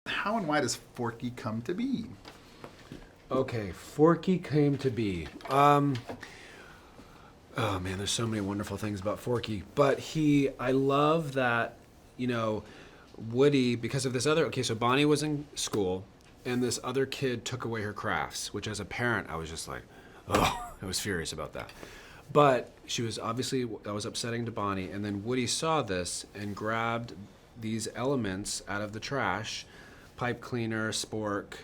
How and why does Forky come to be? Okay, Forky came to be. Oh man, there's so many wonderful things about Forky. But I love that, you know, Woody, because of this other, okay, so Bonnie was in school and this other kid took away her crafts, which as a parent, I was just like, oh, I was furious about that. But she was obviously, that was upsetting to Bonnie. And then Woody saw this and grabbed these elements out of the trash, pipe cleaner, spork,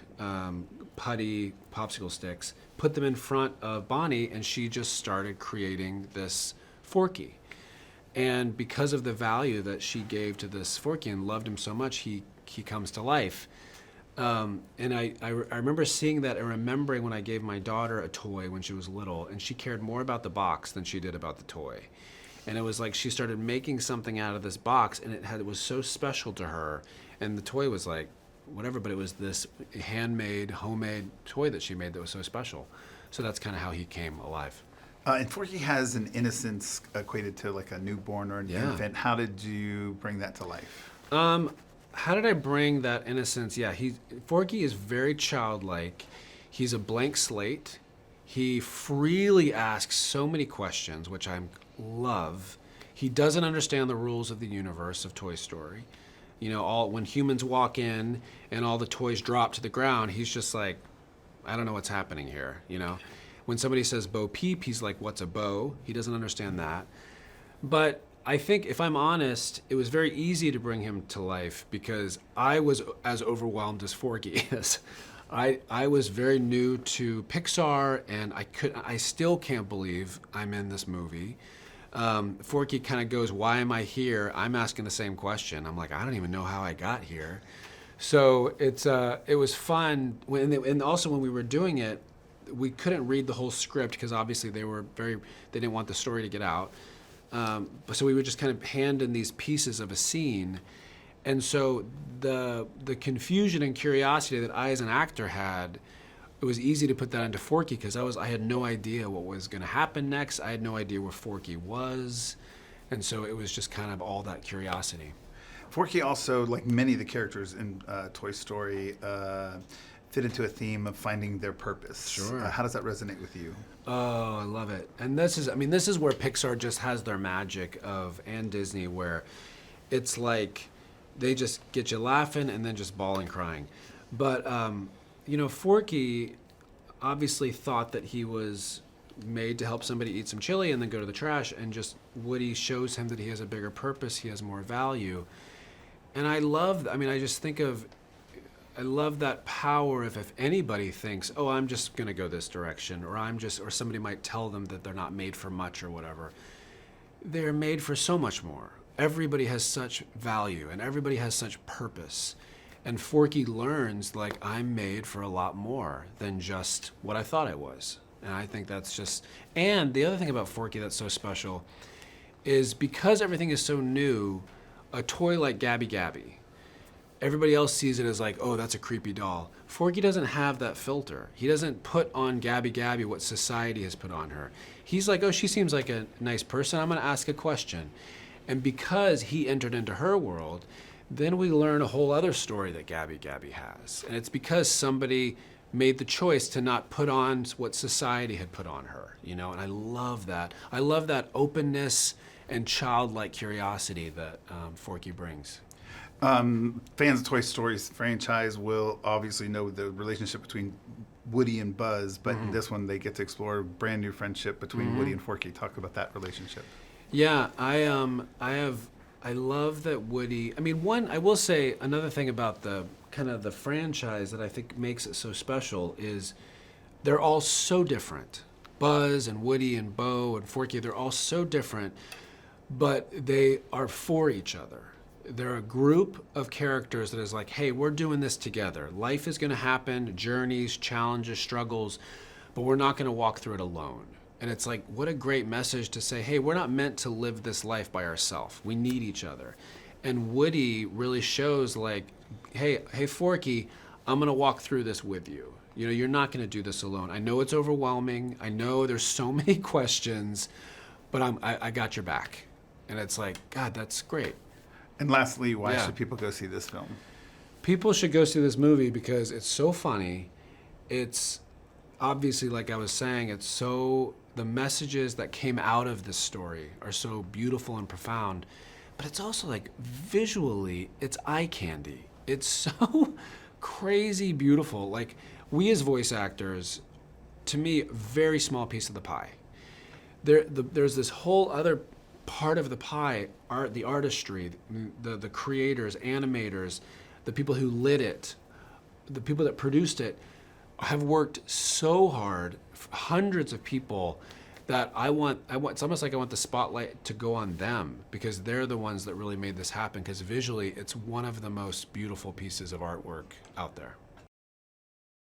putty, popsicle sticks, put them in front of Bonnie, and she just started creating this Forky. And because of the value that she gave to this Forky and loved him so much, he comes to life. And I remember seeing that and remembering when I gave my daughter a toy when she was little, and she cared more about the box than she did about the toy. And it was like she started making something out of this box, and it was so special to her. And the toy was like whatever, but it was this handmade, homemade toy that she made that was so special. So that's kind of how he came alive. And Forky has an innocence equated to like a newborn or an infant. How did you bring that to life? How did I bring that innocence? Yeah, Forky is very childlike. He's a blank slate. He freely asks so many questions, which I love. He doesn't understand the rules of the universe of Toy Story. You know, when humans walk in and all the toys drop to the ground, he's just like, I don't know what's happening here, you know? When somebody says Bo Peep, he's like, what's a bow? He doesn't understand that. But I think, if I'm honest, it was very easy to bring him to life because I was as overwhelmed as Forky is. I was very new to Pixar, and I still can't believe I'm in this movie. Forky kind of goes, why am I here? I'm asking the same question. I'm like, I don't even know how I got here. So it was fun. And also when we were doing it, we couldn't read the whole script because obviously they didn't want the story to get out. So we would just kind of hand in these pieces of a scene. And so the confusion and curiosity that I as an actor had, it was easy to put that into Forky because I had no idea what was going to happen next. I had no idea where Forky was. And so it was just kind of all that curiosity. Forky also, like many of the characters in Toy Story, fit into a theme of finding their purpose. Sure. How does that resonate with you? Oh, I love it. And this is where Pixar just has their magic and Disney, where it's like they just get you laughing and then just bawling crying. But, Forky obviously thought that he was made to help somebody eat some chili and then go to the trash, and just Woody shows him that he has a bigger purpose, he has more value. And I love that power if anybody thinks, oh, I'm just going to go this direction, or somebody might tell them that they're not made for much or whatever. They're made for so much more. Everybody has such value and everybody has such purpose. And Forky learns, like, I'm made for a lot more than just what I thought I was. And I think that's just, and the other thing about Forky that's so special is because everything is so new, a toy like Gabby Gabby, everybody else sees it as like, oh, that's a creepy doll. Forky doesn't have that filter. He doesn't put on Gabby Gabby what society has put on her. He's like, oh, she seems like a nice person. I'm going to ask a question. And because he entered into her world, then we learn a whole other story that Gabby Gabby has. And it's because somebody made the choice to not put on what society had put on her, and I love that. I love that openness and childlike curiosity that Forky brings. Fans of Toy Story's franchise will obviously know the relationship between Woody and Buzz, but in this one they get to explore a brand new friendship between Woody and Forky. Talk about that relationship. Yeah, I love that Woody. I will say another thing about the kind of the franchise that I think makes it so special is they're all so different. Buzz and Woody and Bo and Forky, they're all so different, but they are for each other. They're a group of characters that is like, hey, we're doing this together. Life is going to happen, journeys, challenges, struggles, but we're not going to walk through it alone. And it's like, what a great message to say, hey, we're not meant to live this life by ourselves. We need each other. And Woody really shows like, hey, Forky, I'm going to walk through this with you. You're not going to do this alone. I know it's overwhelming. I know there's so many questions, but I got your back. And it's like, God, that's great. And lastly, why should people go see this film? People should go see this movie because it's so funny. It's obviously, like I was saying, the messages that came out of this story are so beautiful and profound, but it's also like visually, it's eye candy. It's so crazy beautiful. Like, we as voice actors, to me, very small piece of the pie. There's this whole other part of the pie, the artistry, the creators, animators, the people who lit it, the people that produced it, have worked so hard, hundreds of people, that I want, it's almost like I want the spotlight to go on them, because they're the ones that really made this happen, because visually it's one of the most beautiful pieces of artwork out there.